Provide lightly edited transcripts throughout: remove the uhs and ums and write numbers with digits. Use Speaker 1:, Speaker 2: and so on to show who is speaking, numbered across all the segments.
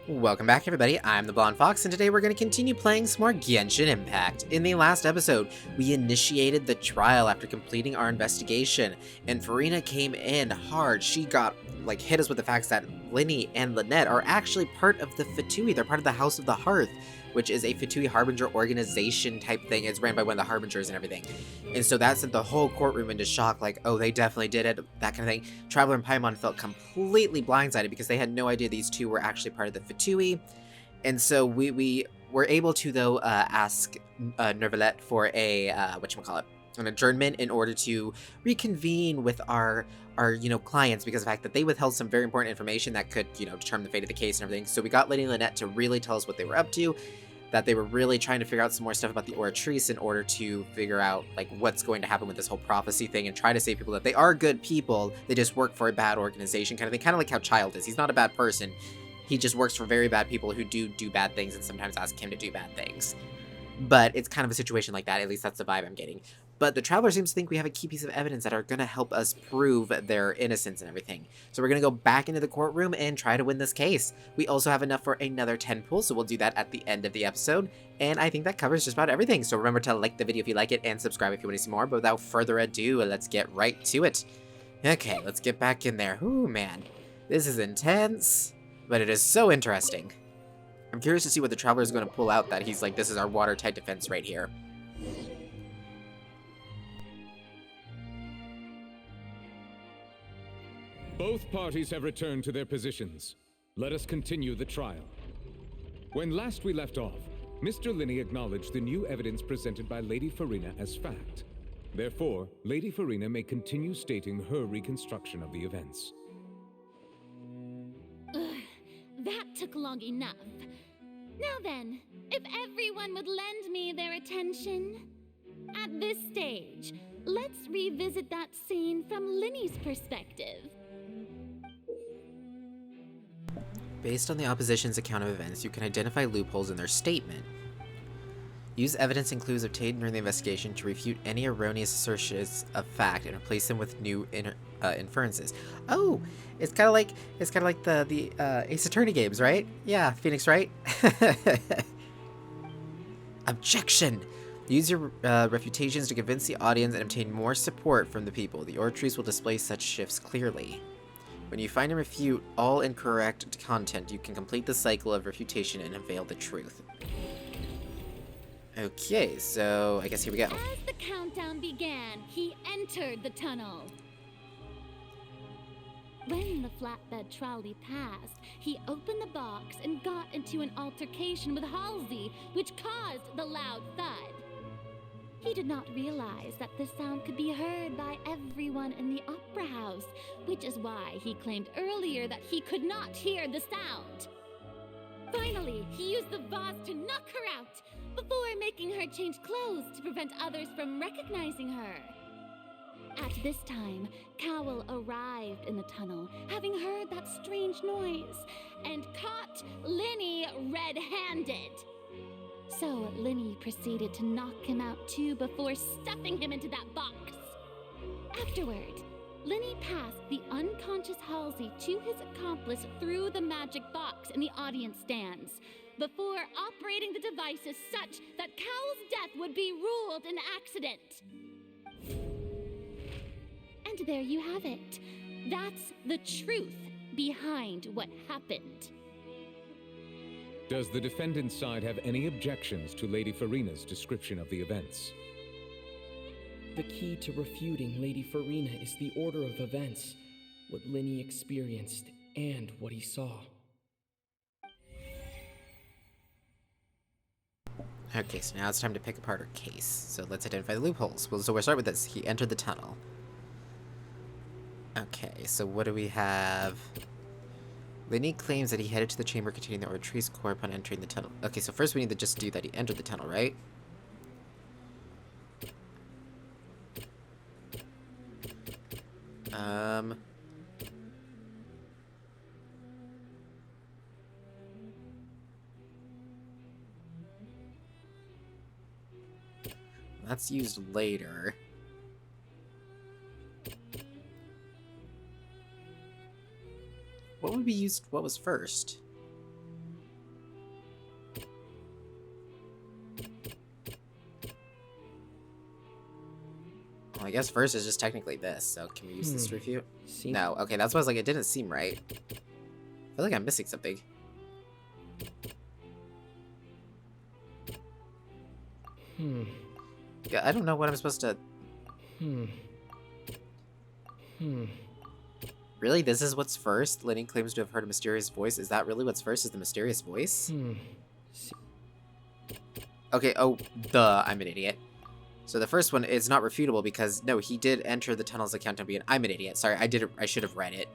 Speaker 1: Welcome back, everybody. I'm the Blonde Fox, and today we're going to continue playing some more Genshin Impact. In the last episode, we initiated the trial after completing our investigation, and Farina came in hard. She got, hit us with the facts that Linny and Lynette are actually part of the Fatui. They're part of the House of the Hearth, which is a Fatui Harbinger organization type thing. It's ran by one of the Harbingers and everything. And so that sent the whole courtroom into shock, like, oh, they definitely did it, that kind of thing. Traveler and Paimon felt completely blindsided because they had no idea these two were actually part of the Fatui. And so we were able to, though, ask Nervalette for a, an adjournment in order to reconvene with our clients, because of the fact that they withheld some very important information that could, determine the fate of the case and everything. So we got Lady Lynette to really tell us what they were up to, that they were really trying to figure out some more stuff about the Oratrice in order to figure out, what's going to happen with this whole prophecy thing and try to say people that they are good people, they just work for a bad organization kind of thing, kind of like how Child is. He's not a bad person. He just works for very bad people who do bad things and sometimes ask him to do bad things. But it's kind of a situation like that, at least that's the vibe I'm getting. But the Traveler seems to think we have a key piece of evidence that are going to help us prove their innocence and everything. So we're going to go back into the courtroom and try to win this case. We also have enough for another 10 pulls, so we'll do that at the end of the episode. And I think that covers just about everything. So remember to like the video if you like it and subscribe if you want to see more. But without further ado, let's get right to it. Okay, let's get back in there. Ooh, man. This is intense, but it is so interesting. I'm curious to see what the Traveler is going to pull out, that he's like, this is our watertight defense right here.
Speaker 2: Both parties have returned to their positions. Let us continue the trial. When last we left off, Mr. Linny acknowledged the new evidence presented by Lady Farina as fact. Therefore, Lady Farina may continue stating her reconstruction of the events.
Speaker 3: That took long enough. Now then, if everyone would lend me their attention. At this stage, let's revisit that scene from Linny's perspective.
Speaker 1: Based on the opposition's account of events, you can identify loopholes in their statement. Use evidence and clues obtained during the investigation to refute any erroneous assertions of fact and replace them with new inferences. Oh, it's kind of like the Ace Attorney games, right? Yeah, Phoenix, right? Objection. Use your refutations to convince the audience and obtain more support from the people. The Oratrice will display such shifts clearly. When you find and refute all incorrect content, you can complete the cycle of refutation and unveil the truth. Okay, so I guess here we go.
Speaker 3: As the countdown began, he entered the tunnel. When the flatbed trolley passed, he opened the box and got into an altercation with Halsey, which caused the loud thud. He did not realize that the sound could be heard by everyone in the opera house, which is why he claimed earlier that he could not hear the sound. Finally, he used the vase to knock her out, before making her change clothes to prevent others from recognizing her. At this time, Cowell arrived in the tunnel, having heard that strange noise, and caught Linny red-handed. So Linny proceeded to knock him out too before stuffing him into that box. Afterward, Linny passed the unconscious Halsey to his accomplice through the magic box in the audience stands, before operating the devices such that Cowell's death would be ruled an accident. And there you have it. That's the truth behind what happened.
Speaker 2: Does the defendant's side have any objections to Lady Farina's description of the events?
Speaker 4: The key to refuting Lady Farina is the order of events, what Linny experienced, and what he saw.
Speaker 1: Okay, so now it's time to pick apart our case. So let's identify the loopholes. Well, so we'll start with this. He entered the tunnel. Okay, so what do we have? Linny claims that he headed to the chamber containing the Oratrice core upon entering the tunnel. Okay, so first we need to just do that he entered the tunnel, right? That's used later. What would be used? What was first? guess first is just technically this, so can we use this to refute?
Speaker 4: See?
Speaker 1: No, okay, that's why I was like, it didn't seem right. I feel like I'm missing something. Yeah, I don't know what I'm supposed to... Really? This is what's first? Lenny claims to have heard a mysterious voice. Is that really what's first? Is the mysterious voice? Okay, oh, I'm an idiot. So the first one is not refutable because, no, he did enter the tunnels of Countdown Beacon. I'm an idiot. Sorry, I should have read it.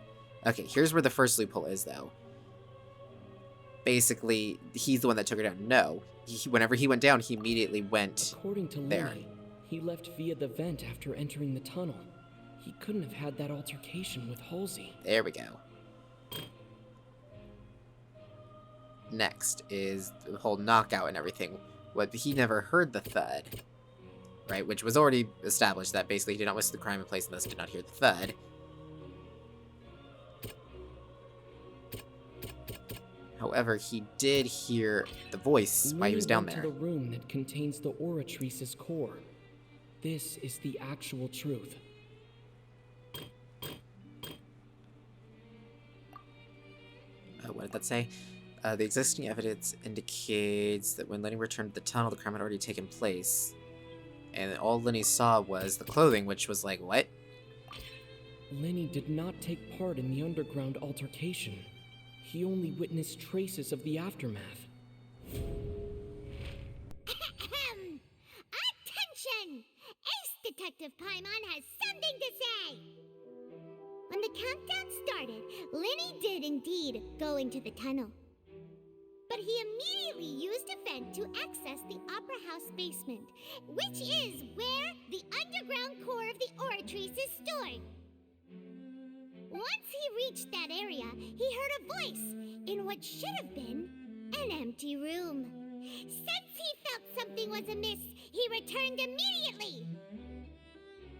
Speaker 1: Okay, here's where the first loophole is, though. Basically, he's the one that took her down. No. Whenever he went down, he immediately went
Speaker 4: According to
Speaker 1: there.
Speaker 4: Lenny, he left via the vent after entering the tunnel. He couldn't have had that altercation with Halsey.
Speaker 1: There we go. Next is the whole knockout and everything. What he never heard the thud, right? Which was already established that basically he did not witness the crime in place and thus did not hear the thud. However, he did hear the voice while he was down
Speaker 4: went
Speaker 1: there.
Speaker 4: to the room that contains the Oratrice's core. This is the actual truth.
Speaker 1: What did that say? The existing evidence indicates that when Lenny returned to the tunnel, the crime had already taken place. And all Lenny saw was the clothing, which was like, what?
Speaker 4: Lenny did not take part in the underground altercation. He only witnessed traces of the aftermath.
Speaker 5: Attention! Ace Detective Paimon has something to say! When the countdown started, Lenny did indeed go into the tunnel. But he immediately used a vent to access the Opera House basement, which is where the underground core of the Oratrice is stored. Once he reached that area, he heard a voice in what should have been an empty room. Since he felt something was amiss, he returned immediately.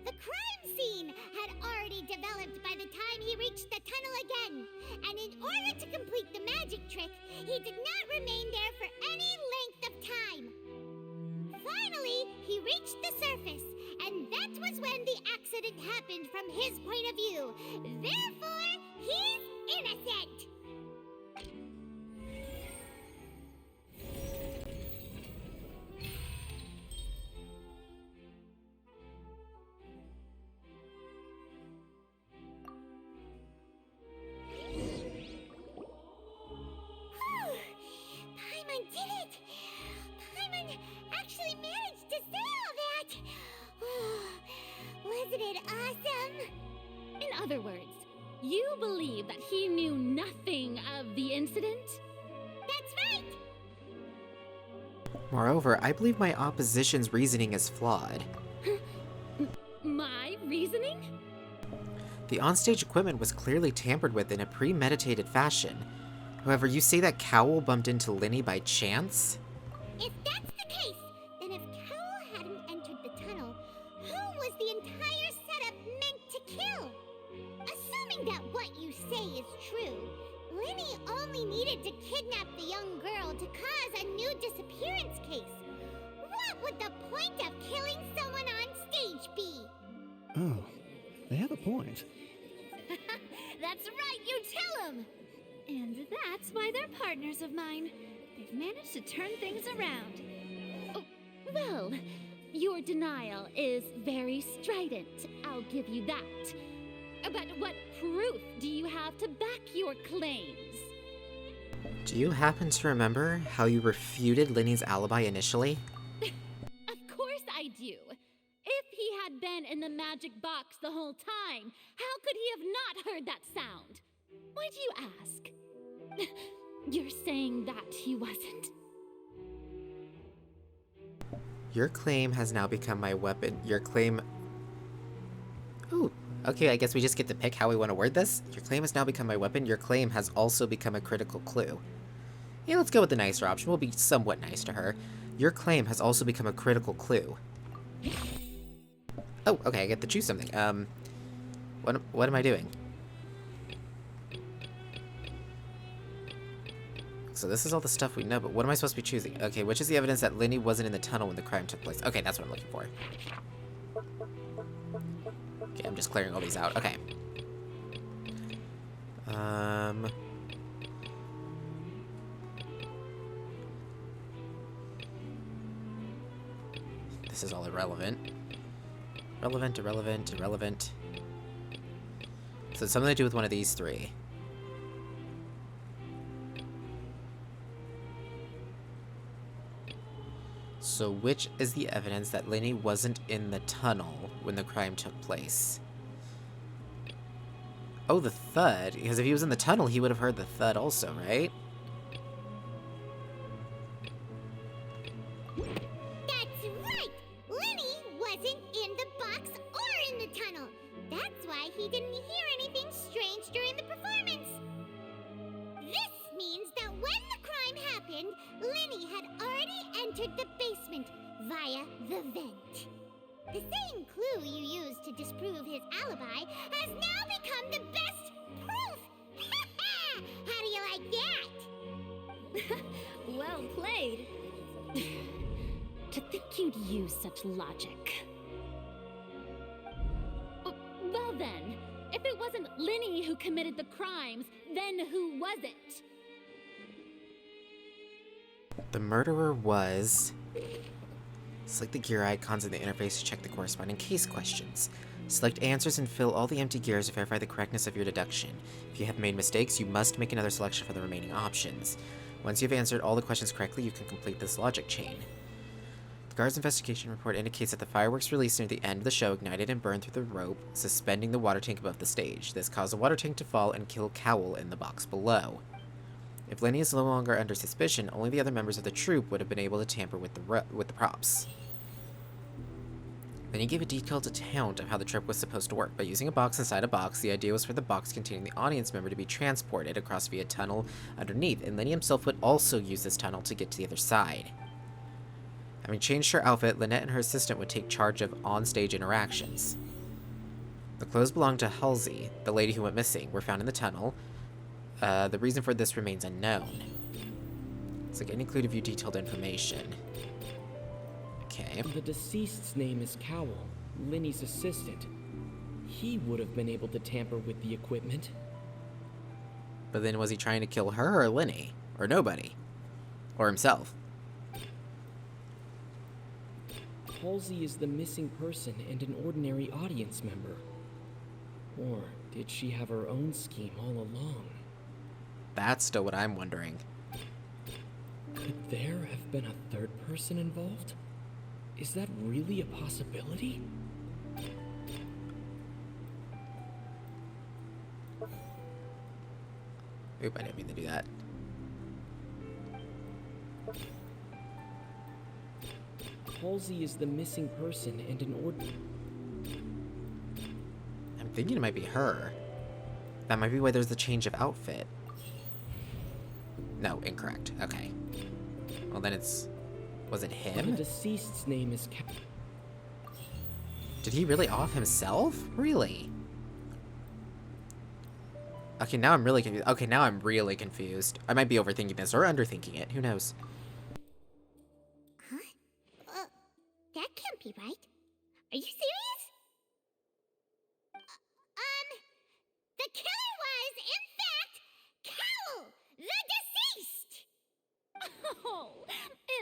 Speaker 5: The crime scene had already developed by the time he reached the tunnel again, and in order to complete the magic trick, he did not remain there for any length of time. Finally, he reached the surface, and that was when the accident happened from his point of view. Therefore, he's innocent. Paimon did it! Paimon actually managed to say all that! Wasn't it awesome?
Speaker 3: In other words, you believe that he knew nothing of the incident?
Speaker 5: That's right!
Speaker 1: Moreover, I believe my opposition's reasoning is flawed.
Speaker 3: My reasoning?
Speaker 1: The onstage equipment was clearly tampered with in a premeditated fashion. However, you say that Cowell bumped into Lenny by chance?
Speaker 5: If that's the case, then if Cowell hadn't entered the tunnel, who was the entire setup meant to kill? Assuming that what you say is true, Lenny only needed to kidnap the young girl to cause a new disappearance case. What would the point of killing someone on stage be?
Speaker 6: Oh, they have a point.
Speaker 3: That's right, you tell him! And that's why they're partners of mine. They've managed to turn things around. Oh, well, your denial is very strident, I'll give you that. But what proof do you have to back your claims?
Speaker 1: Do you happen to remember how you refuted Lenny's alibi initially?
Speaker 3: Of course I do. If he had been in the magic box the whole time, how could he have not heard that sound? Why do you ask? You're saying that he wasn't.
Speaker 1: Your claim has now become my weapon. Your claim... Ooh, okay, I guess we just get to pick how we want to word this. Your claim has now become my weapon. Your claim has also become a critical clue. Yeah, let's go with the nicer option. We'll be somewhat nice to her. Your claim has also become a critical clue. Oh, okay, I get to choose something. What am I doing? So this is all the stuff we know, but what am I supposed to be choosing? Okay, which is the evidence that Lenny wasn't in the tunnel when the crime took place? Okay, that's what I'm looking for. Okay, I'm just clearing all these out. Okay. This is all irrelevant. Irrelevant. So it's something to do with one of these three. So which is the evidence that Lenny wasn't in the tunnel when the crime took place? Oh, the thud. Because if he was in the tunnel, he would have heard the thud also, right?
Speaker 5: That's right! Lenny wasn't in the box or in the tunnel. That's why he didn't hear anything strange during the performance. This means that when the crime happened, Lenny had already entered the basement via the vent. The same clue you used to disprove his alibi has now become the best proof! How do you like that?
Speaker 3: Well played. To think you'd use such logic. Well then, if it wasn't Lenny who committed the crimes, then who was it?
Speaker 1: The murderer was... Select the gear icons in the interface to check the corresponding case questions. Select answers and fill all the empty gears to verify the correctness of your deduction. If you have made mistakes, you must make another selection for the remaining options. Once you've answered all the questions correctly, you can complete this logic chain. The guard's investigation report indicates that the fireworks released near the end of the show ignited and burned through the rope, suspending the water tank above the stage. This caused the water tank to fall and kill Cowell in the box below. If Lenny is no longer under suspicion, only the other members of the troupe would have been able to tamper with the props. Then he gave a detailed account of how the trip was supposed to work. By using a box inside a box, the idea was for the box containing the audience member to be transported across via a tunnel underneath, and Lenny himself would also use this tunnel to get to the other side. Having changed her outfit, Lynette and her assistant would take charge of on-stage interactions. The clothes belonged to Halsey, the lady who went missing, were found in the tunnel. The reason for this remains unknown. It's like any clue to view detailed information. Okay.
Speaker 4: The deceased's name is Cowell, Lenny's assistant. He would have been able to tamper with the equipment.
Speaker 1: But then was he trying to kill her or Lenny? Or nobody? Or himself?
Speaker 4: Halsey is the missing person and an ordinary audience member. Or did she have her own scheme all along?
Speaker 1: That's still what I'm wondering.
Speaker 4: Could there have been a third person involved? Is that really a possibility?
Speaker 1: Oop, I didn't mean to do that.
Speaker 4: Halsey is the missing person and an
Speaker 1: I'm thinking it might be her. That might be why there's the change of outfit. No, incorrect. Okay. Well, then it's... Was it
Speaker 4: The
Speaker 1: him?
Speaker 4: deceased's name is
Speaker 1: Did he really off himself? Really? Okay, now I'm really confused. Okay, now I'm really confused. I might be overthinking this or underthinking it. Who knows?
Speaker 5: Huh? That can't be right. Are you serious? The killer was, in fact, Cowell, the deceased!
Speaker 3: Oh,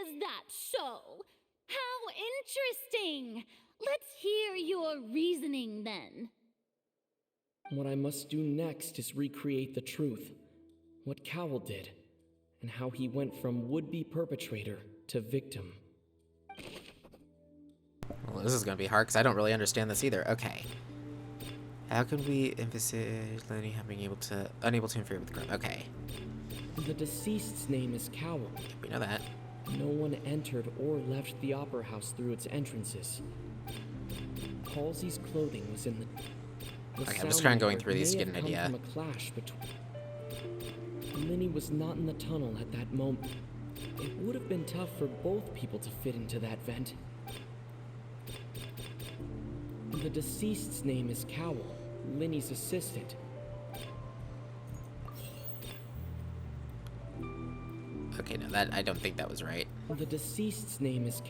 Speaker 3: is that so? How interesting! Let's hear your reasoning then.
Speaker 4: What I must do next is recreate the truth. What Cowell did, and how he went from would-be perpetrator to victim.
Speaker 1: Well, this is gonna be hard because I don't really understand this either. Okay. How can we envisage Lenny unable to interfere with the crime? Okay.
Speaker 4: The deceased's name is Cowell.
Speaker 1: We know that.
Speaker 4: No one entered or left the opera house through its entrances. Halsey's clothing was in the
Speaker 1: Okay, I'm just trying going
Speaker 4: sound
Speaker 1: through these to
Speaker 4: may
Speaker 1: get an
Speaker 4: have come
Speaker 1: idea.
Speaker 4: from a clash between. Lenny was not in the tunnel at that moment. It would have been tough for both people to fit into that vent. The deceased's name is Cowell, Lenny's assistant.
Speaker 1: Okay, no, that I don't think that was right.
Speaker 4: The deceased's name is...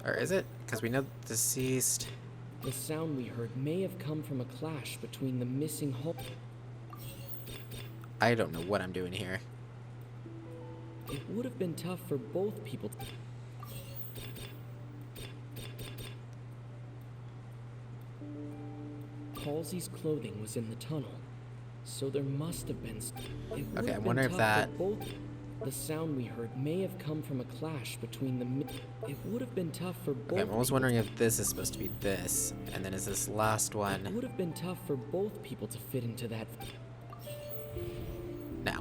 Speaker 1: Or is it? Because we know deceased.
Speaker 4: The sound we heard may have come from a clash between the missing hull.
Speaker 1: I don't know what I'm doing here.
Speaker 4: It would have been tough for both people. Halsey's clothing was in the tunnel, so there must have been.
Speaker 1: Okay, I wonder if that.
Speaker 4: The sound we heard may have come from a clash between the. It would have been tough for both.
Speaker 1: Okay, I'm almost wondering if this is supposed to be this, and then is this last one?
Speaker 4: It would have been tough for both people to fit into that.
Speaker 1: No.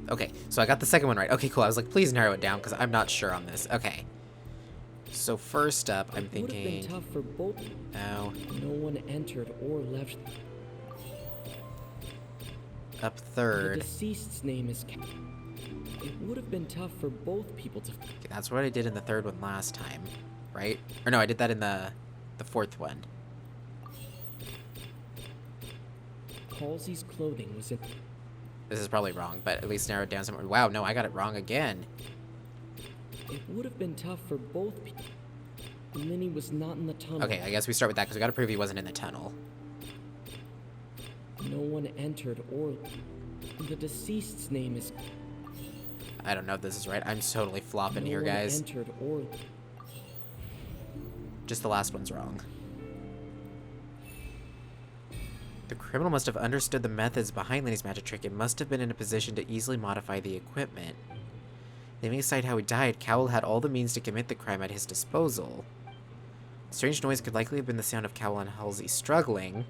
Speaker 1: Okay, so I got the second one right. Okay, cool. I was like, please narrow it down because I'm not sure on this. Okay. So first up, I'm thinking.
Speaker 4: It would have been tough for both.
Speaker 1: No.
Speaker 4: No one entered or left.
Speaker 1: Up third.
Speaker 4: The deceased's name is. It would have been tough for both people to.
Speaker 1: Okay, that's what I did in the third one last time, right? Or no, I did that in the fourth one.
Speaker 4: Halsey's clothing was in.
Speaker 1: This is probably wrong, but at least narrow it down somewhere. Wow, no, I got it wrong again.
Speaker 4: It would have been tough for both people. Linny was not in the tunnel.
Speaker 1: Okay, I guess we start with that because we got to prove he wasn't in the tunnel.
Speaker 4: No one entered or. The deceased's name is.
Speaker 1: I don't know if this is right. I'm totally flopping
Speaker 4: no
Speaker 1: here,
Speaker 4: one
Speaker 1: guys.
Speaker 4: Entered or.
Speaker 1: Just the last one's wrong. The criminal must have understood the methods behind Lenny's magic trick and must have been in a position to easily modify the equipment. Leaving aside how he died, Cowell had all the means to commit the crime at his disposal. The strange noise could likely have been the sound of Cowell and Halsey struggling.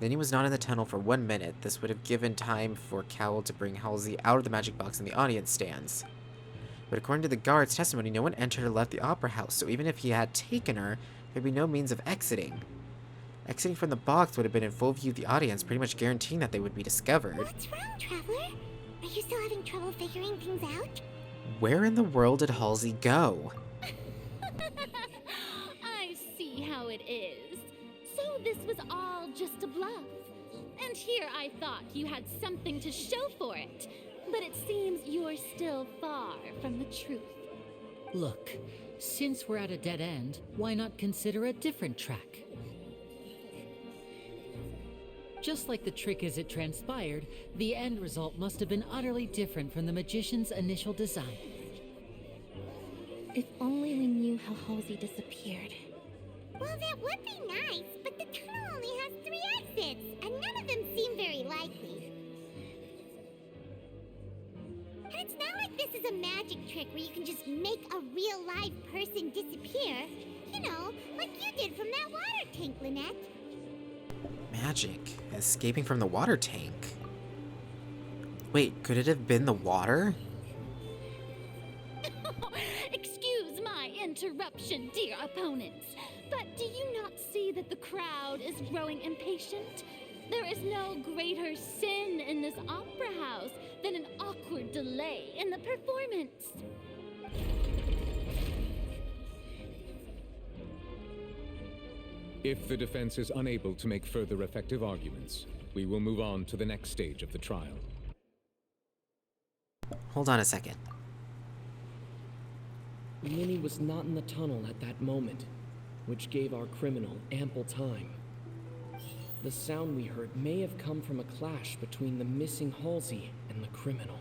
Speaker 1: Lenny was not in the tunnel for 1 minute. This would have given time for Cowell to bring Halsey out of the magic box in the audience stands. But according to the guard's testimony, no one entered or left the opera house, so even if he had taken her, there'd be no means of exiting. Exiting from the box would have been in full view of the audience, pretty much guaranteeing that they would be discovered.
Speaker 5: What's wrong, Traveler? Are you still having trouble figuring things out?
Speaker 1: Where in the world did Halsey go?
Speaker 3: I see how it is. So this was all just a bluff. And here I thought you had something to show for it. But it seems you're still far from the truth.
Speaker 7: Look, since we're at a dead end, why not consider a different track? Just like the trick as it transpired, the end result must have been utterly different from the magician's initial design.
Speaker 3: If only we knew how Halsey disappeared.
Speaker 5: Well, that would be nice, but the tunnel only has 3 exits, and none of them seem very likely. And it's not like this is a magic trick where you can just make a real live person disappear. You know, like you did from that water tank, Lynette.
Speaker 1: Magic. Escaping from the water tank. Wait, could it have been the water?
Speaker 3: Excuse my interruption, dear opponents. But do you not see that the crowd is growing impatient? There is no greater sin in this opera house than an awkward delay in the performance.
Speaker 2: If the defense is unable to make further effective arguments, we will move on to the next stage of the trial.
Speaker 1: Hold on a second.
Speaker 4: Linny was not in the tunnel at that moment, which gave our criminal ample time. The sound we heard may have come from a clash between the missing Halsey and the criminal.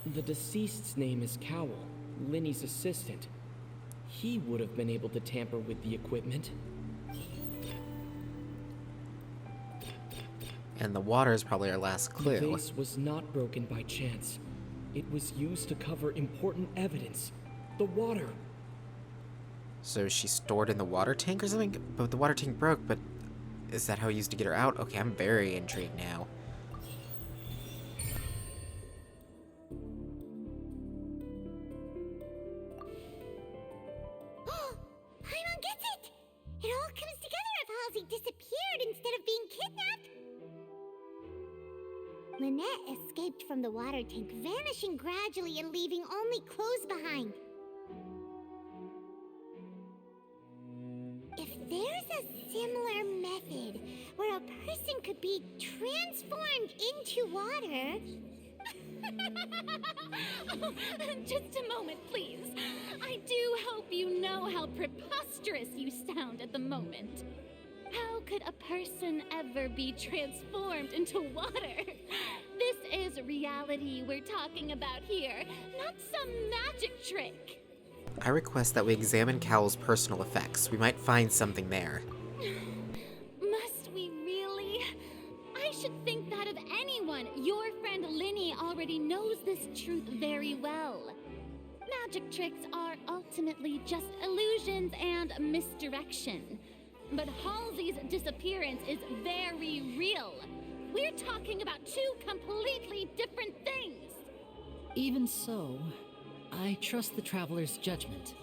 Speaker 4: The deceased's name is Cowell, Linny's assistant. He would have been able to tamper with the equipment.
Speaker 1: And the water is probably our last clue.
Speaker 4: The vase was not broken by chance. It was used to cover important evidence. The water.
Speaker 1: So she stored in the water tank or something? But the water tank broke, but is that how he used to get her out? Okay, I'm very intrigued now.
Speaker 5: Paimon gets it! It all comes together if Halsey disappeared instead of being kidnapped. Lynette escaped from the water tank, vanishing gradually and leaving only clothes behind. If there's a similar method where a person could be transformed into water...
Speaker 3: Oh, just a moment, please. I do hope you know how preposterous you sound at the moment. How could a person ever be transformed into water? This is reality we're talking about here, not some magic trick.
Speaker 1: I request that we examine Cowell's personal effects. We might find something there.
Speaker 3: Must we really? I should think that of anyone. Your friend Linny already knows this truth very well. Magic tricks are ultimately just illusions and misdirection. But Halsey's disappearance is very real. We're talking about two completely different things.
Speaker 7: Even so, I trust the Traveler's judgment.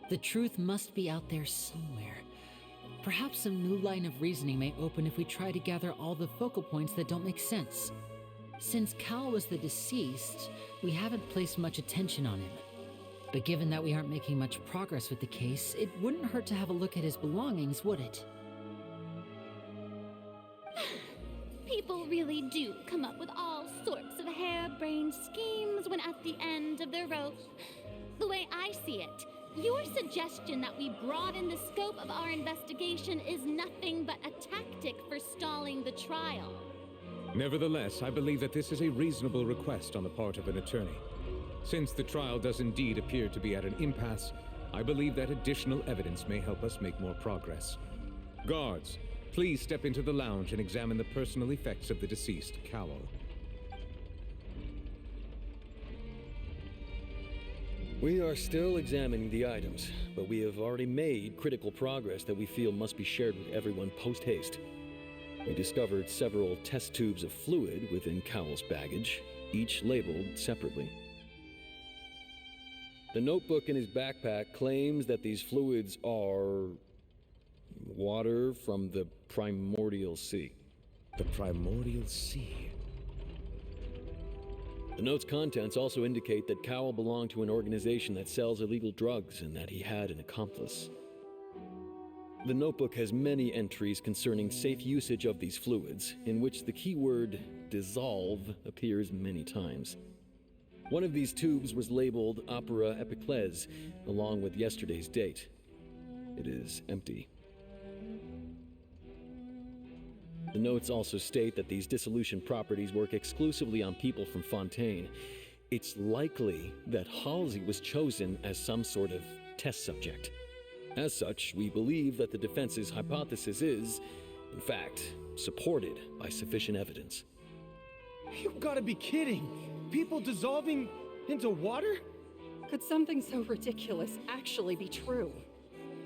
Speaker 7: The truth must be out there somewhere. Perhaps some new line of reasoning may open if we try to gather all the focal points that don't make sense. Since Cal was the deceased, we haven't placed much attention on him. But given that we aren't making much progress with the case, it wouldn't hurt to have a look at his belongings, would it?
Speaker 3: People really do come up with all sorts of harebrained schemes when at the end of their rope. The way I see it, your suggestion that we broaden the scope of our investigation is nothing but a tactic for stalling the trial.
Speaker 2: Nevertheless, I believe that this is a reasonable request on the part of an attorney. Since the trial does indeed appear to be at an impasse, I believe that additional evidence may help us make more progress. Guards, please step into the lounge and examine the personal effects of the deceased, Cowell.
Speaker 8: We are still examining the items, but we have already made critical progress that we feel must be shared with everyone post-haste. We discovered several test tubes of fluid within Cowell's baggage, each labeled separately. The notebook in his backpack claims that these fluids are water from the primordial sea.
Speaker 2: The primordial sea.
Speaker 8: The note's contents also indicate that Cowell belonged to an organization that sells illegal drugs and that he had an accomplice. The notebook has many entries concerning safe usage of these fluids, in which the keyword dissolve appears many times. One of these tubes was labeled Opera Epiclese, along with yesterday's date. It is empty. The notes also state that these dissolution properties work exclusively on people from Fontaine. It's likely that Halsey was chosen as some sort of test subject. As such, we believe that the defense's hypothesis is, in fact, supported by sufficient evidence.
Speaker 9: You've got to be kidding! People dissolving into water?
Speaker 10: Could something so ridiculous actually be true?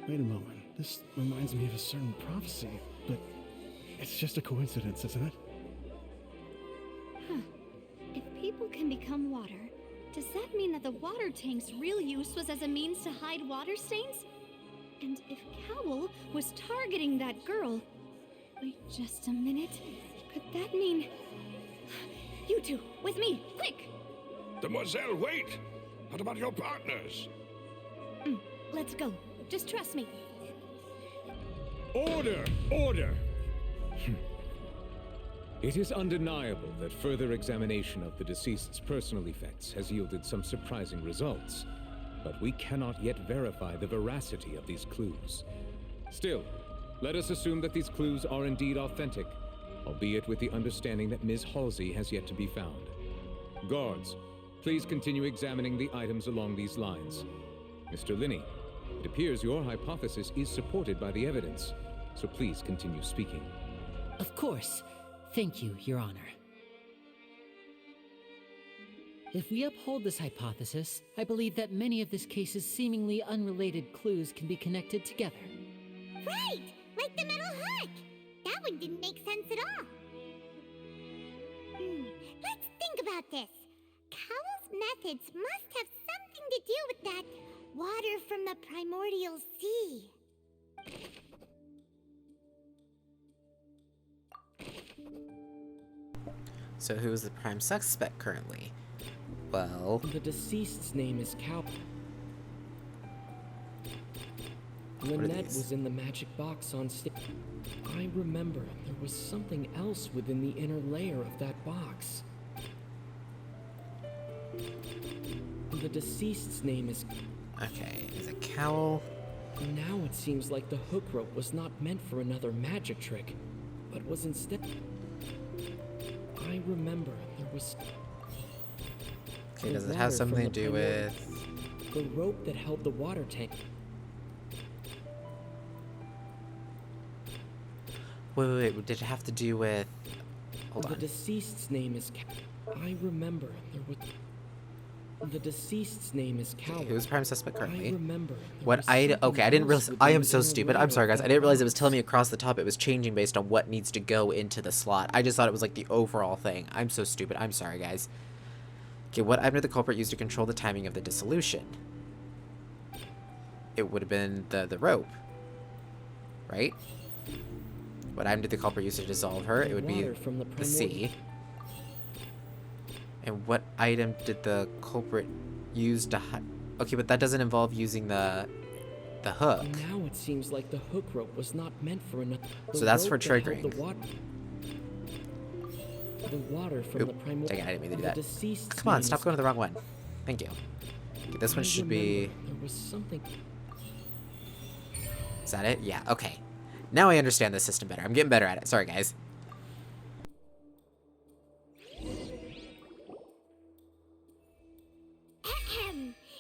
Speaker 6: Wait a moment. This reminds me of a certain prophecy, but it's just a coincidence, isn't it?
Speaker 5: Huh. If people can become water, does that mean that the water tank's real use was as a means to hide water stains? And if Cowell was targeting that girl... Wait just a minute. Could that mean... You two, with me, quick!
Speaker 11: Demoiselle, wait! What about your partners?
Speaker 5: Let's go. Just trust me.
Speaker 2: Order! Order! It is undeniable that further examination of the deceased's personal effects has yielded some surprising results, but we cannot yet verify the veracity of these clues. Still, let us assume that these clues are indeed authentic, albeit with the understanding that Ms. Halsey has yet to be found. Guards, please continue examining the items along these lines. Mr. Linney, it appears your hypothesis is supported by the evidence, so please continue speaking.
Speaker 7: Of course. Thank you, Your Honor. If we uphold this hypothesis, I believe that many of this case's seemingly unrelated clues can be connected together.
Speaker 5: Right! Like the metal hook! That one didn't make sense at all. Let's think about this. Cowell's methods must have something to do with that water from the primordial sea.
Speaker 1: So who is the prime suspect currently? Well...
Speaker 4: The deceased's name is Cowell. Lynette was in the magic box on stage. I remember there was something else within the inner layer of that box. The deceased's name is...
Speaker 1: Okay, is it Cowl?
Speaker 4: Now it seems like the hook rope was not meant for another magic trick, but was instead... I remember there was...
Speaker 1: Okay, does it have something to do with...
Speaker 4: The rope that held the water tank.
Speaker 1: Wait, did it have to do with... Hold on.
Speaker 4: The deceased's name is... I remember there was... The deceased's name is Cowl.
Speaker 1: Who's prime suspect currently?
Speaker 4: I remember.
Speaker 1: What I didn't realize. I am so stupid. I'm sorry, guys. I didn't realize it was telling me across the top. It was changing based on what needs to go into the slot. I just thought it was like the overall thing. I'm so stupid. I'm sorry, guys. Okay, what item did the culprit use to control the timing of the dissolution? It would have been the rope, right? What item did the culprit use to dissolve her? It would be the sea. And what item did the culprit use to okay, but that doesn't involve using the hook.
Speaker 4: Now it seems like the hook rope was not meant for another.
Speaker 1: So that's for triggering.
Speaker 4: The water from the primordial.
Speaker 1: Dang it, I didn't mean to do that. Come on, stop going to the wrong one. Thank you. Okay, this one should be...
Speaker 4: There was something...
Speaker 1: Is that it? Yeah, okay. Now I understand the system better. I'm getting better at it. Sorry, guys.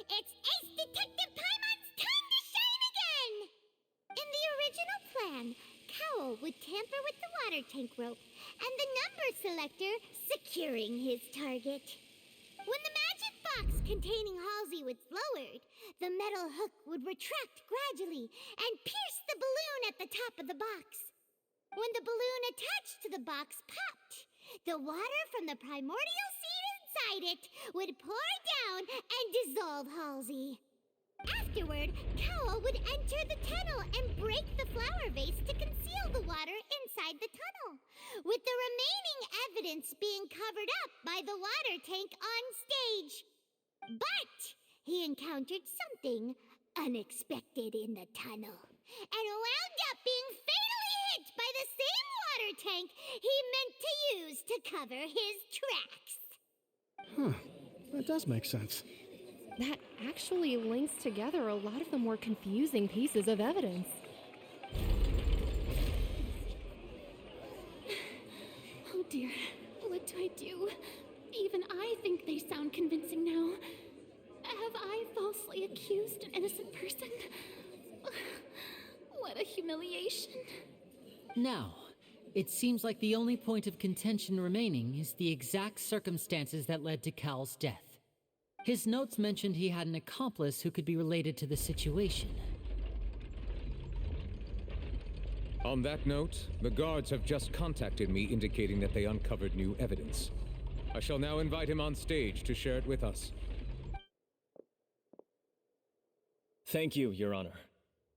Speaker 5: It's Ace Detective Paimon's time to shine again! In the original plan, Cowl would tamper with the water tank rope and the number selector securing his target. When the magic box containing Halsey was lowered, the metal hook would retract gradually and pierce the balloon at the top of the box. When the balloon attached to the box popped, the water from the primordial seed inside it would pour down and dissolve Halsey. Afterward, Cowl would enter the tunnel and break the flower vase to conceal the water inside the tunnel, with the remaining evidence being covered up by the water tank on stage. But he encountered something unexpected in the tunnel, and wound up being fatally hit by the same water tank he meant to use to cover his tracks.
Speaker 6: Huh. That does make sense.
Speaker 10: That actually links together a lot of the more confusing pieces of evidence.
Speaker 3: Oh dear, what do I do? Even I think they sound convincing now. Have I falsely accused an innocent person? What a humiliation.
Speaker 7: Now, it seems like the only point of contention remaining is the exact circumstances that led to Cowl's death. His notes mentioned he had an accomplice who could be related to the situation.
Speaker 2: On that note, the guards have just contacted me indicating that they uncovered new evidence. I shall now invite him on stage to share it with us.
Speaker 12: Thank you, Your Honor.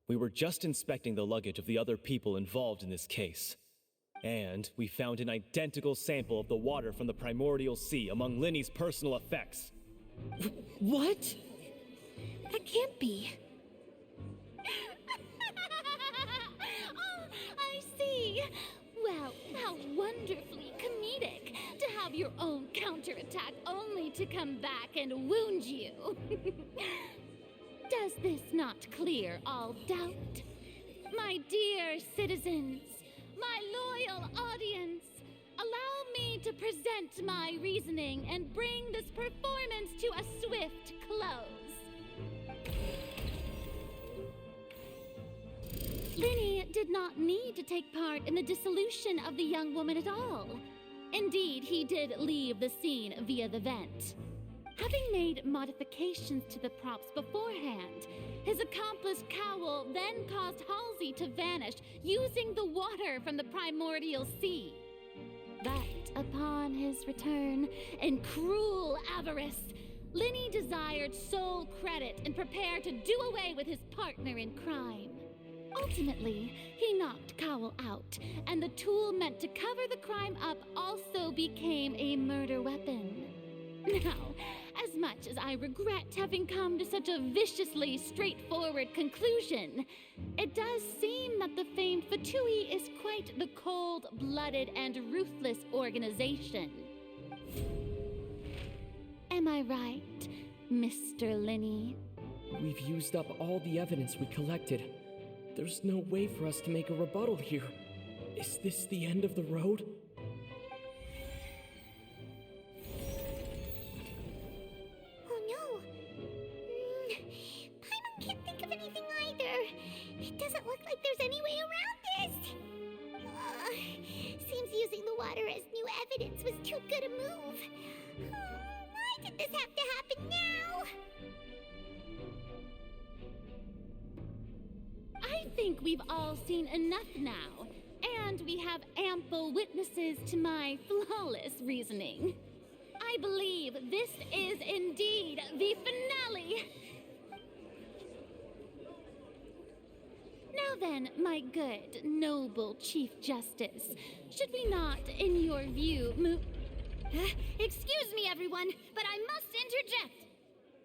Speaker 12: We were just inspecting the luggage of the other people involved in this case. And we found an identical sample of the water from the primordial sea among Linny's personal effects.
Speaker 7: What?
Speaker 3: That can't be. Oh, I see. Well, how wonderfully comedic to have your own counterattack only to come back and wound you. Does this not clear all doubt? My dear citizens, my loyal audience, allow me to present my reasoning and bring this performance to a swift close. Linny did not need to take part in the dissolution of the young woman at all. Indeed, he did leave the scene via the vent. Having made modifications to the props beforehand, his accomplice Cowl then caused Halsey to vanish using the water from the primordial sea. But upon his return, in cruel avarice, Linny desired sole credit and prepared to do away with his partner in crime. Ultimately, he knocked Cowl out, and the tool meant to cover the crime up also became a murder weapon. Now, as much as I regret having come to such a viciously straightforward conclusion, it does seem that the famed Fatui is quite the cold-blooded and ruthless organization. Am I right, Mr. Linney?
Speaker 4: We've used up all the evidence we collected. There's no way for us to make a rebuttal here. Is this the end of the road?
Speaker 5: Oh no. Paimon can't think of anything either. It doesn't look like there's any way around this. Seems using the water as new evidence was too good a move. Why did this have to happen now?
Speaker 3: I think we've all seen enough now, and we have ample witnesses to my flawless reasoning. I believe this is indeed the finale. Now then, my good, noble Chief Justice, should we not, in your view, excuse me, everyone, but I must interject.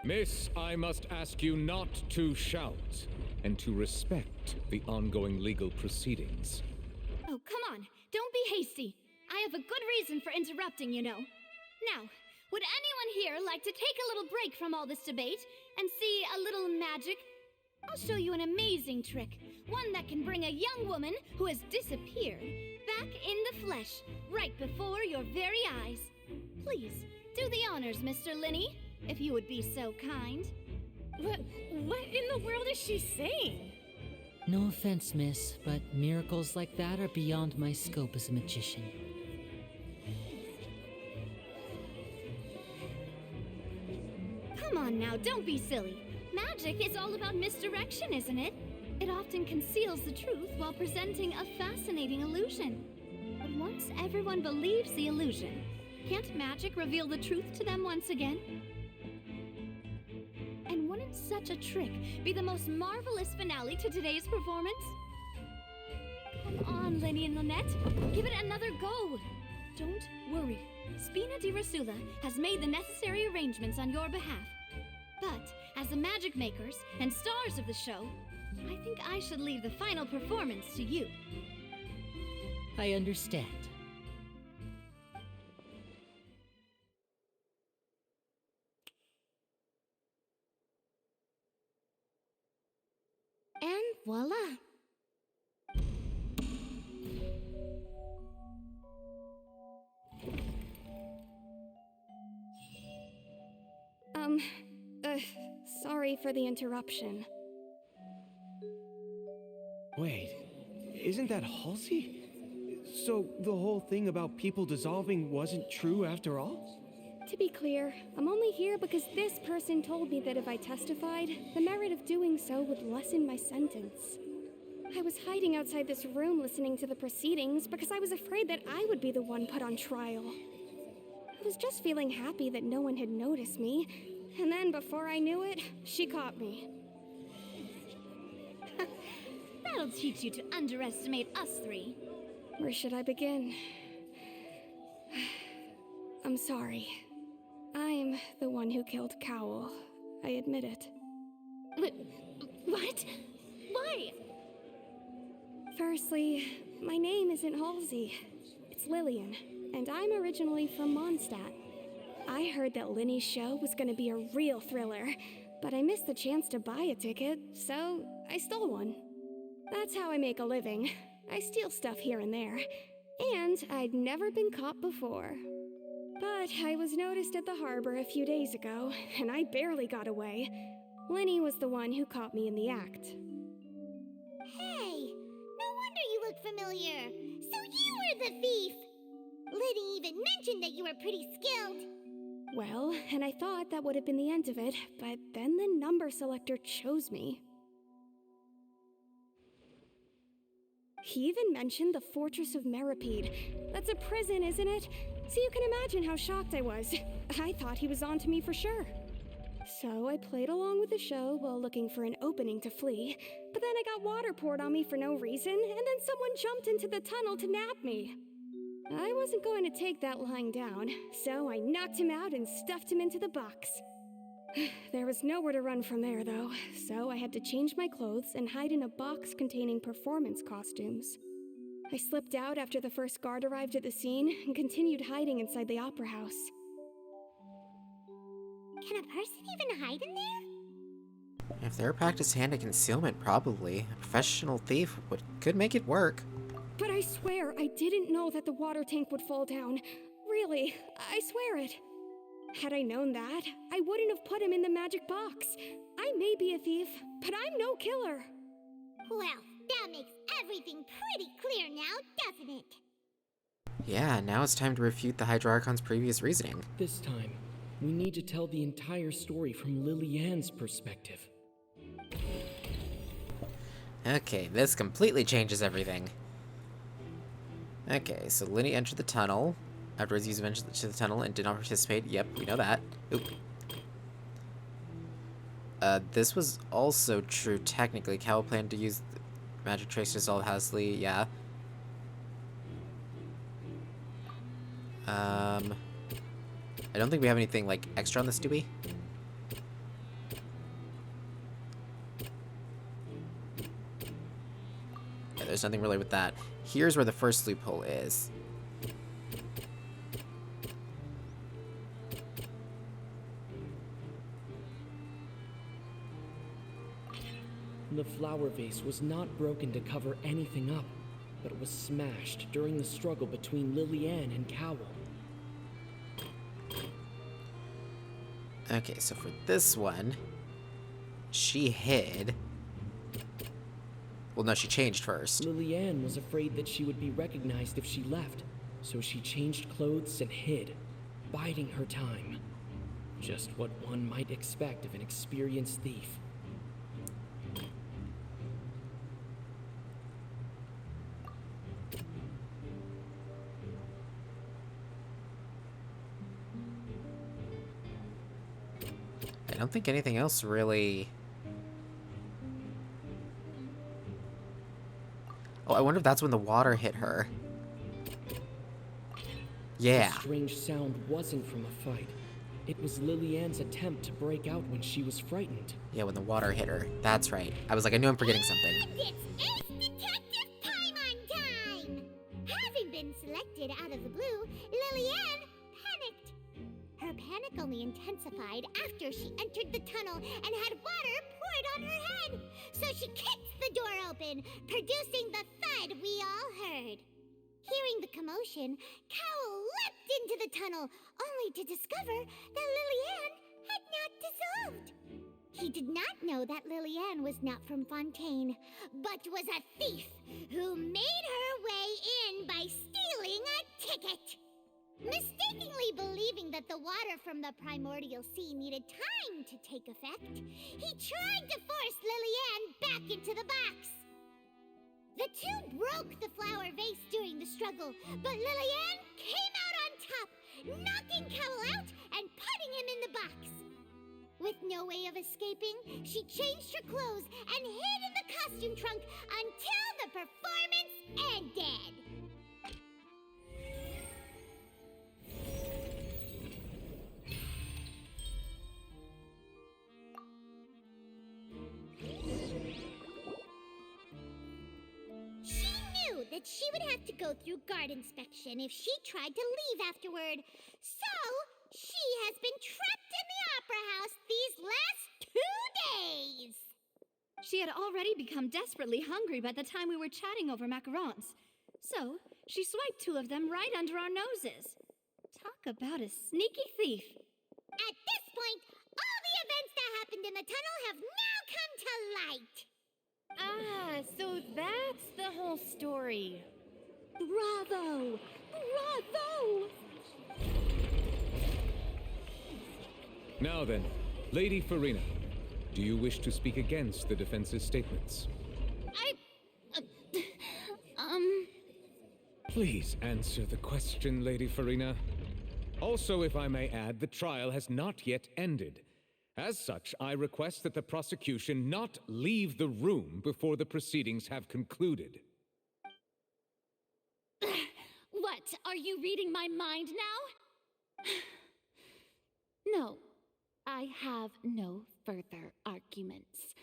Speaker 2: Miss, I must ask you not to shout and to respect the ongoing legal proceedings.
Speaker 13: Oh, come on. Don't be hasty. I have a good reason for interrupting, you know. Now, would anyone here like to take a little break from all this debate and see a little magic? I'll show you an amazing trick. One that can bring a young woman who has disappeared back in the flesh, right before your very eyes. Please, do the honors, Mr. Linney, if you would be so kind.
Speaker 10: What in the world is she saying?
Speaker 7: No offense, miss, but miracles like that are beyond my scope as a magician.
Speaker 13: Come on now, don't be silly. Magic is all about misdirection, isn't it? It often conceals the truth while presenting a fascinating illusion. But once everyone believes the illusion, can't magic reveal the truth to them once again? And wouldn't such a trick be the most marvelous finale to today's performance? Come on, Lenny and Lynette, give it another go. Don't worry, Spina di Rasula has made the necessary arrangements on your behalf. But as the magic makers and stars of the show, I think I should leave the final performance to you.
Speaker 7: I understand.
Speaker 13: And voila!
Speaker 10: Sorry for the interruption.
Speaker 9: Wait, isn't that Halsey? So the whole thing about people dissolving wasn't true after all?
Speaker 10: To be clear, I'm only here because this person told me that if I testified, the merit of doing so would lessen my sentence. I was hiding outside this room listening to the proceedings because I was afraid that I would be the one put on trial. I was just feeling happy that no one had noticed me, and then before I knew it, she caught me.
Speaker 13: That'll teach you to underestimate us three.
Speaker 10: Where should I begin? I'm sorry. I'm the one who killed Cowell. I admit it.
Speaker 13: What? Why?
Speaker 10: Firstly, my name isn't Halsey. It's Lillian, and I'm originally from Mondstadt. I heard that Linny's show was gonna be a real thriller, but I missed the chance to buy a ticket, so I stole one. That's how I make a living. I steal stuff here and there. And I'd never been caught before. But I was noticed at the harbor a few days ago, and I barely got away. Linny was the one who caught me in the act.
Speaker 5: Hey, no wonder you look familiar. So you were the thief. Liddy even mentioned that you were pretty skilled.
Speaker 10: Well, and I thought that would have been the end of it, but then the number selector chose me. He even mentioned the Fortress of Meripede. That's a prison, isn't it? So you can imagine how shocked I was. I thought he was on to me for sure. So I played along with the show while looking for an opening to flee, but then I got water poured on me for no reason, and then someone jumped into the tunnel to nab me. I wasn't going to take that lying down, so I knocked him out and stuffed him into the box. There was nowhere to run from there, though, so I had to change my clothes and hide in a box containing performance costumes. I slipped out after the first guard arrived at the scene and continued hiding inside the opera house.
Speaker 5: Can a person even hide in there?
Speaker 1: If they're practiced hand at concealment, probably. A professional thief could make it work.
Speaker 10: But I swear I didn't know that the water tank would fall down. Really, I swear it. Had I known that, I wouldn't have put him in the magic box. I may be a thief, but I'm no killer.
Speaker 5: Well, that makes everything pretty clear now, doesn't it?
Speaker 1: Yeah, now it's time to refute the Hydra Archon's previous reasoning.
Speaker 4: This time, we need to tell the entire story from Lilianne's perspective.
Speaker 1: Okay, this completely changes everything. Okay, so Linny entered the tunnel. Afterwards, used ventured to the tunnel and did not participate. Yep, we know that. Oop. This was also true, technically. Cal planned to use the magic trace to dissolve Hasley, yeah. I don't think we have anything, like, extra on this, do we? Yeah, there's nothing really with that. Here's where the first loophole is.
Speaker 4: The flower vase was not broken to cover anything up, but it was smashed during the struggle between Lilianne and Cowell.
Speaker 1: Okay, so for this one, she hid. Well, no, she changed first.
Speaker 4: Lilianne was afraid that she would be recognized if she left, so she changed clothes and hid, biding her time. Just what one might expect of an experienced thief.
Speaker 1: I don't think anything else really... Oh, I wonder if that's when the water hit her. Yeah.
Speaker 4: The strange sound wasn't from a fight. It was Lilianne's attempt to break out when she was frightened.
Speaker 1: Yeah, when the water hit her. That's right. I was like, I knew I'm forgetting something.
Speaker 5: And it's Detective Paimon time! Having been selected out of the blue, Lilianne panicked. Her panic only intensified after she entered the tunnel and had water poured on her head. So she kicked the door open, producing the thud we all heard. Hearing the commotion, Cowell leapt into the tunnel, only to discover that Lilianne had not dissolved. He did not know that Lilianne was not from Fontaine, but was a thief who made her way in by stealing a ticket. Mistakenly believing that the water from the primordial sea needed time to take effect, he tried to force Lilianne back into the box. The two broke the flower vase during the struggle, but Lilianne came out on top, knocking Cowell out and putting him in the box. With no way of escaping, she changed her clothes and hid in the costume trunk until the performance ended. That she would have to go through guard inspection if she tried to leave afterward. So, she has been trapped in the Opera House these last 2 days.
Speaker 13: She had already become desperately hungry by the time we were chatting over macarons. So, she swiped 2 of them right under our noses. Talk about a sneaky thief.
Speaker 5: At this point, all the events that happened in the tunnel have now come to light.
Speaker 13: Ah, so that's the whole story.
Speaker 10: Bravo! Bravo!
Speaker 2: Now then, Lady Farina, do you wish to speak against the defense's statements? Please answer the question, Lady Farina. Also, if I may add, the trial has not yet ended. As such, I request that the prosecution not leave the room before the proceedings have concluded.
Speaker 3: What? Are you reading my mind now? No, I have no further arguments.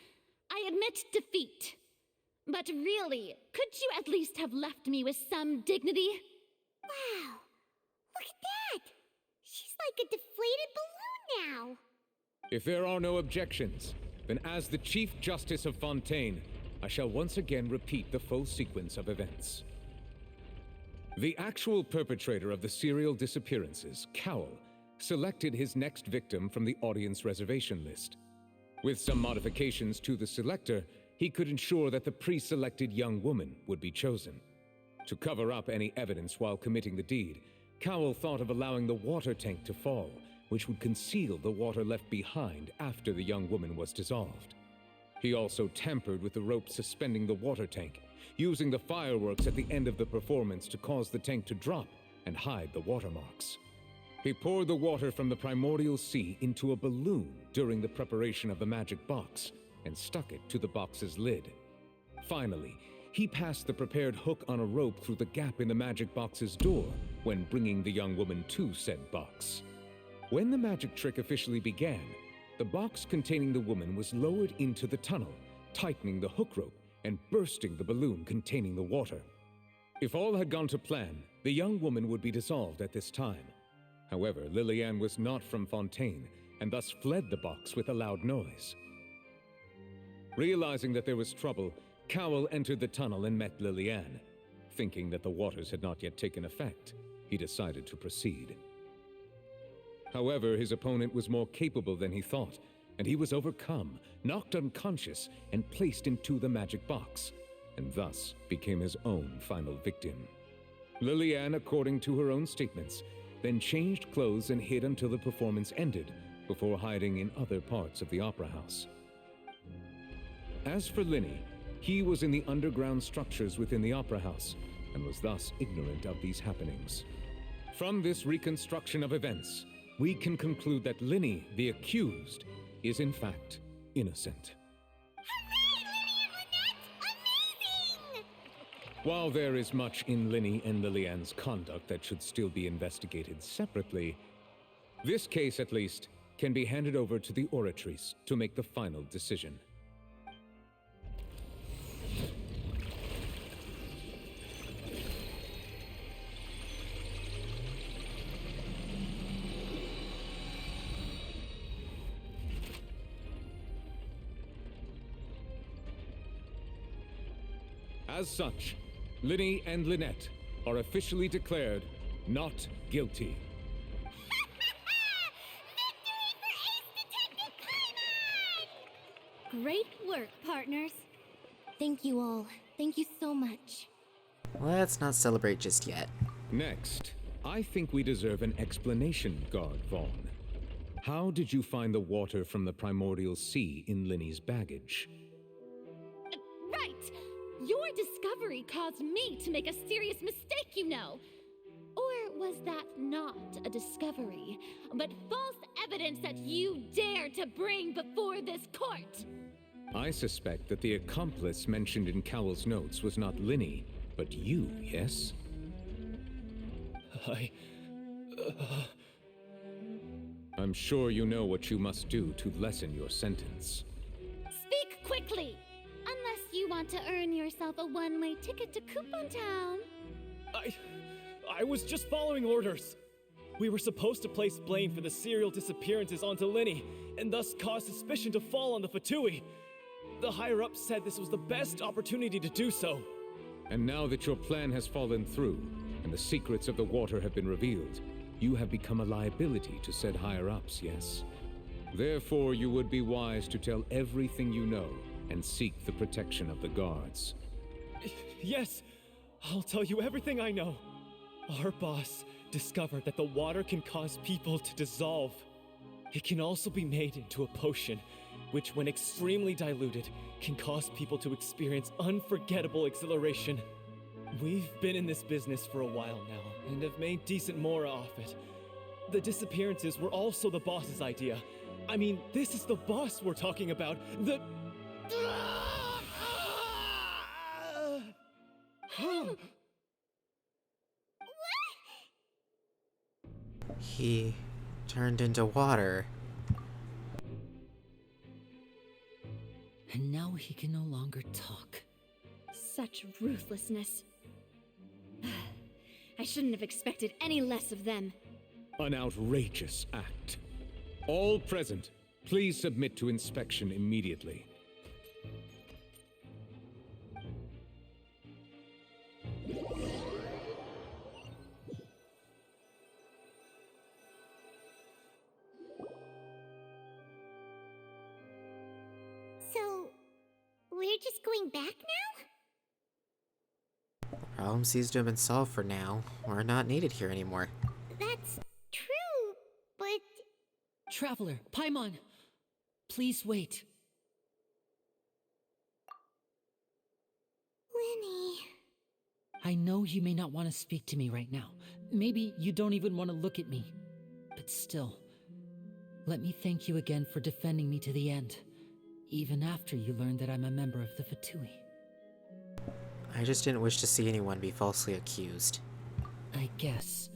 Speaker 3: I admit defeat. But really, could you at least have left me with some dignity?
Speaker 5: Wow, look at that! She's like a deflated balloon now.
Speaker 2: If there are no objections, then as the Chief Justice of Fontaine, I shall once again repeat the full sequence of events. The actual perpetrator of the serial disappearances, Cowell, selected his next victim from the audience reservation list. With some modifications to the selector, he could ensure that the pre-selected young woman would be chosen. To cover up any evidence while committing the deed, Cowell thought of allowing the water tank to fall, which would conceal the water left behind after the young woman was dissolved. He also tampered with the rope suspending the water tank, using the fireworks at the end of the performance to cause the tank to drop and hide the watermarks. He poured the water from the primordial sea into a balloon during the preparation of the magic box and stuck it to the box's lid. Finally, he passed the prepared hook on a rope through the gap in the magic box's door when bringing the young woman to said box. When the magic trick officially began, the box containing the woman was lowered into the tunnel, tightening the hook rope and bursting the balloon containing the water. If all had gone to plan, the young woman would be dissolved at this time. However, Lillian was not from Fontaine and thus fled the box with a loud noise. Realizing that there was trouble, Cowell entered the tunnel and met Lillian. Thinking that the waters had not yet taken effect, he decided to proceed. However, his opponent was more capable than he thought, and he was overcome, knocked unconscious, and placed into the magic box, and thus became his own final victim. Lillian, according to her own statements, then changed clothes and hid until the performance ended, before hiding in other parts of the opera house. As for Linny, he was in the underground structures within the opera house, and was thus ignorant of these happenings. From this reconstruction of events, we can conclude that Linny, the accused, is in fact innocent. While there is much in Linny and Lillian's conduct that should still be investigated separately, this case, at least, can be handed over to the Oratrice to make the final decision. As such, Linny and Lynette are officially declared not guilty.
Speaker 3: Great work, partners.
Speaker 5: Thank you all. Thank you so much.
Speaker 1: Let's not celebrate just yet.
Speaker 2: Next, I think we deserve an explanation, Guard Vaughn. How did you find the water from the primordial sea in Linny's baggage?
Speaker 3: Right! Your discovery caused me to make a serious mistake, you know. Or was that not a discovery, but false evidence that you dare to bring before this court?
Speaker 2: I suspect that the accomplice mentioned in Cowell's notes was not Linny, but you, yes? I'm sure you know what you must do to lessen your sentence.
Speaker 3: Speak quickly! Unless you want to earn yourself a one-way ticket to Coupon Town.
Speaker 12: I was just following orders. We were supposed to place blame for the serial disappearances onto Linny, and thus cause suspicion to fall on the Fatui. The higher-ups said this was the best opportunity to do so.
Speaker 2: And now that your plan has fallen through, and the secrets of the water have been revealed, you have become a liability to said higher-ups, yes? Therefore, you would be wise to tell everything you know, and seek the protection of the guards.
Speaker 12: Yes, I'll tell you everything I know. Our boss discovered that the water can cause people to dissolve. It can also be made into a potion, which when extremely diluted, can cause people to experience unforgettable exhilaration. We've been in this business for a while now, and have made decent more off it. The disappearances were also the boss's idea. I mean, this is the boss we're talking about.
Speaker 1: He turned into water.
Speaker 7: And now he can no longer talk.
Speaker 13: Such ruthlessness. I shouldn't have expected any less of them.
Speaker 2: An outrageous act. All present, Please submit to inspection immediately.
Speaker 5: So, we're just going back now?
Speaker 1: Problem seems to have been solved for now. We're not needed here anymore.
Speaker 5: That's true, but...
Speaker 7: Traveler, Paimon! Please wait.
Speaker 5: Lenny...
Speaker 7: I know you may not want to speak to me right now. Maybe you don't even want to look at me. But still, let me thank you again for defending me to the end, even after you learned that I'm a member of the Fatui.
Speaker 1: I just didn't wish to see anyone be falsely accused.
Speaker 7: I guess.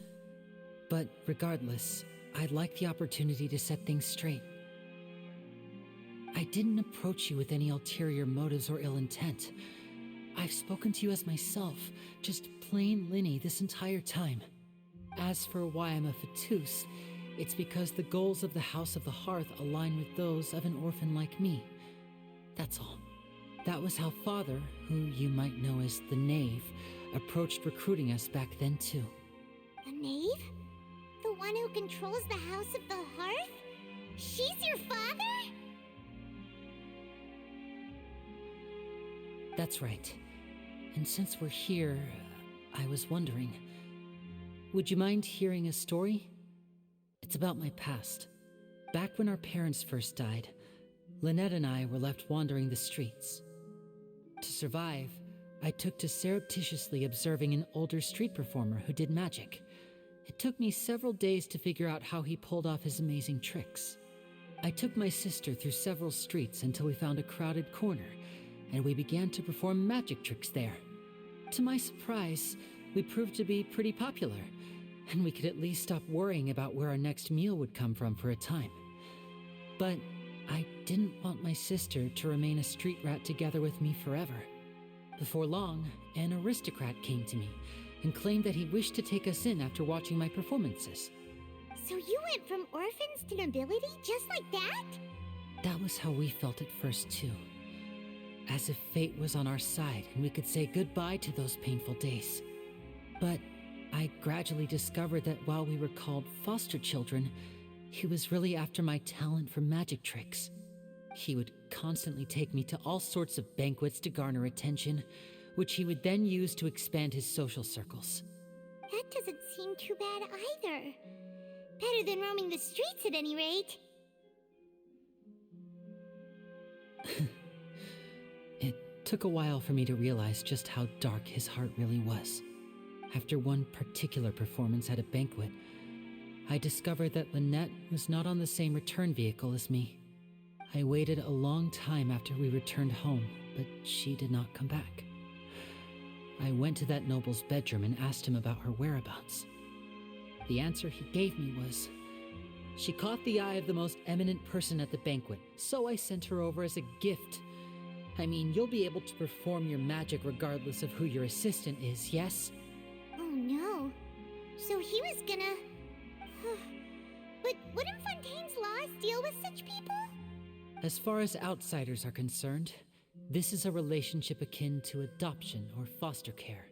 Speaker 7: But regardless, I'd like the opportunity to set things straight. I didn't approach you with any ulterior motives or ill intent. I've spoken to you as myself, just plain Linny this entire time. As for why I'm a Fatus, it's because the goals of the House of the Hearth align with those of an orphan like me. That's all. That was how Father, who you might know as the Knave, approached recruiting us back then too.
Speaker 5: The Knave? The one who controls the House of the Hearth? She's your father?
Speaker 7: That's right. And since we're here, I was wondering, would you mind hearing a story? It's about my past. Back when our parents first died, Lynette and I were left wandering the streets. To survive, I took to surreptitiously observing an older street performer who did magic. It took me several days to figure out how he pulled off his amazing tricks. I took my sister through several streets until we found a crowded corner, and we began to perform magic tricks there. To my surprise, we proved to be pretty popular, and we could at least stop worrying about where our next meal would come from for a time. But I didn't want my sister to remain a street rat together with me forever. Before long, an aristocrat came to me and claimed that he wished to take us in after watching my performances.
Speaker 5: So you went from orphans to nobility just like that?
Speaker 7: That was how we felt at first too. As if fate was on our side and we could say goodbye to those painful days. But I gradually discovered that while we were called foster children, he was really after my talent for magic tricks. He would constantly take me to all sorts of banquets to garner attention, which he would then use to expand his social circles.
Speaker 5: That doesn't seem too bad either. Better than roaming the streets at any rate.
Speaker 7: It took a while for me to realize just how dark his heart really was. After one particular performance at a banquet, I discovered that Lynette was not on the same return vehicle as me. I waited a long time after we returned home, but she did not come back. I went to that noble's bedroom and asked him about her whereabouts. The answer he gave me was, she caught the eye of the most eminent person at the banquet, so I sent her over as a gift. I mean, you'll be able to perform your magic regardless of who your assistant is, yes?
Speaker 5: Oh no. So he was gonna... But wouldn't Fontaine's laws deal with such people?
Speaker 7: As far as outsiders are concerned, this is a relationship akin to adoption or foster care,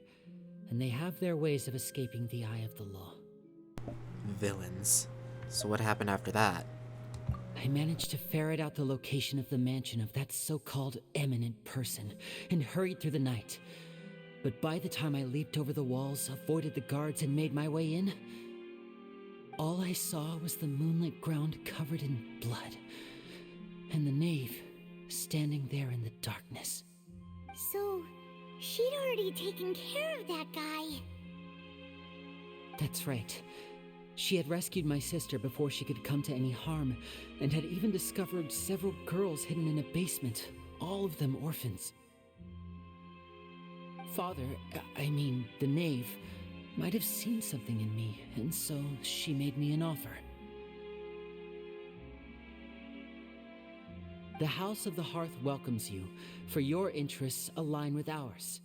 Speaker 7: and they have their ways of escaping the eye of the law.
Speaker 1: Villains. So what happened after that?
Speaker 7: I managed to ferret out the location of the mansion of that so-called eminent person and hurried through the night. But by the time I leaped over the walls, avoided the guards, and made my way in, all I saw was the moonlit ground covered in blood, and the knave standing there in the darkness.
Speaker 5: So, she'd already taken care of that guy.
Speaker 7: That's right. She had rescued my sister before she could come to any harm, and had even discovered several girls hidden in a basement, all of them orphans. Father, I mean the knave, might have seen something in me, and so she made me an offer. The House of the Hearth welcomes you, for your interests align with ours.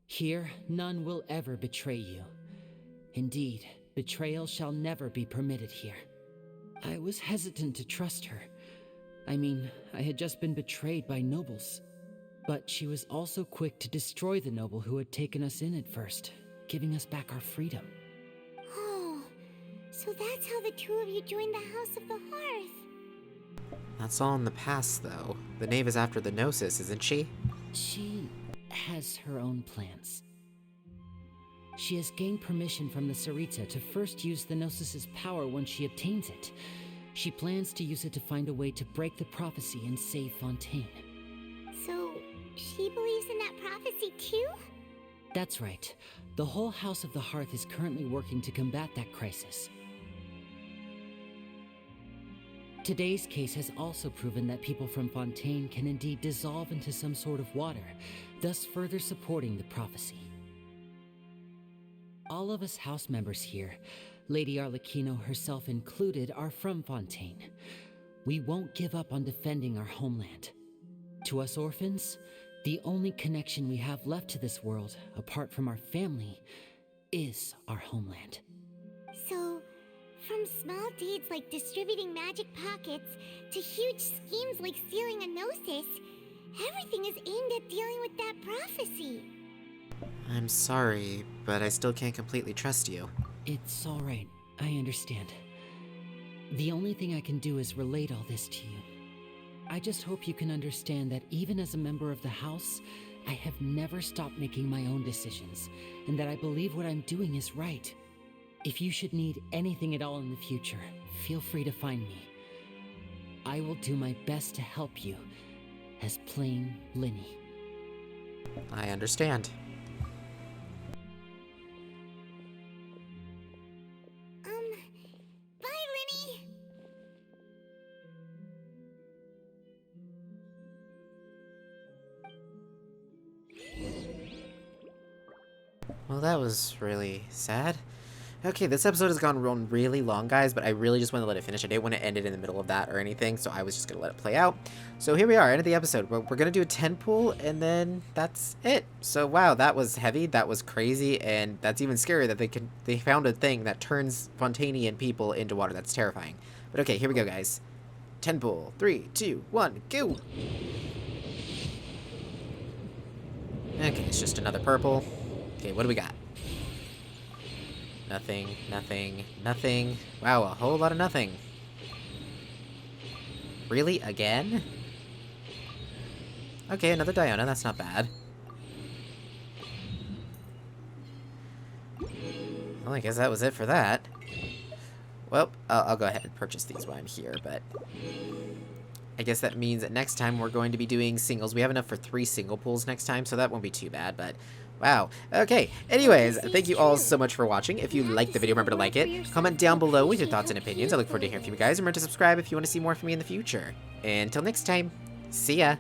Speaker 7: Here, none will ever betray you. Indeed, betrayal shall never be permitted here. I was hesitant to trust her, I mean, I had just been betrayed by nobles. But she was also quick to destroy the noble who had taken us in at first, giving us back our freedom.
Speaker 5: Oh, so that's how the two of you joined the House of the Hearth.
Speaker 1: That's all in the past, though. The knave is after the Gnosis, isn't she?
Speaker 7: She has her own plans. She has gained permission from the Sarita to first use the Gnosis's power when she obtains it. She plans to use it to find a way to break the prophecy and save Fontaine.
Speaker 5: So, she believes in that prophecy too?
Speaker 7: That's right. The whole House of the Hearth is currently working to combat that crisis. Today's case has also proven that people from Fontaine can indeed dissolve into some sort of water, thus further supporting the prophecy. All of us house members here, Lady Arlecchino herself included, are from Fontaine. We won't give up on defending our homeland. To us orphans, the only connection we have left to this world, apart from our family, is our homeland.
Speaker 5: So, from small deeds like distributing magic pockets to huge schemes like stealing a Gnosis, everything is aimed at dealing with that prophecy.
Speaker 1: I'm sorry, but I still can't completely trust you.
Speaker 7: It's all right. I understand. The only thing I can do is relate all this to you. I just hope you can understand that even as a member of the House, I have never stopped making my own decisions, and that I believe what I'm doing is right. If you should need anything at all in the future, feel free to find me. I will do my best to help you, as plain Linny.
Speaker 1: I understand.
Speaker 5: Bye, Linny!
Speaker 1: Well, that was really sad. Okay, this episode has gone on really long, guys, but I really just want to let it finish. I didn't want to end it in the middle of that or anything, so I was just going to let it play out. So here we are, end of the episode. We're going to do a 10 pool, and then that's it. So, wow, that was heavy, that was crazy, and that's even scarier that they found a thing that turns Fontainian people into water. That's terrifying. But okay, here we go, guys. 10 pool. 3, 2, 1, go! Okay, it's just another purple. Okay, what do we got? Nothing, nothing, nothing. Wow, a whole lot of nothing. Really? Again? Okay, another Diona, that's not bad. Well, I guess that was it for that. Well, I'll go ahead and purchase these while I'm here, but I guess that means that next time we're going to be doing singles. We have enough for 3 single pools next time, so that won't be too bad, but wow. Okay, anyways, thank you all so much for watching. If you liked the video, remember to like it. Comment down below with your thoughts and opinions. I look forward to hearing from you guys. Remember to subscribe if you want to see more from me in the future. And until next time, see ya!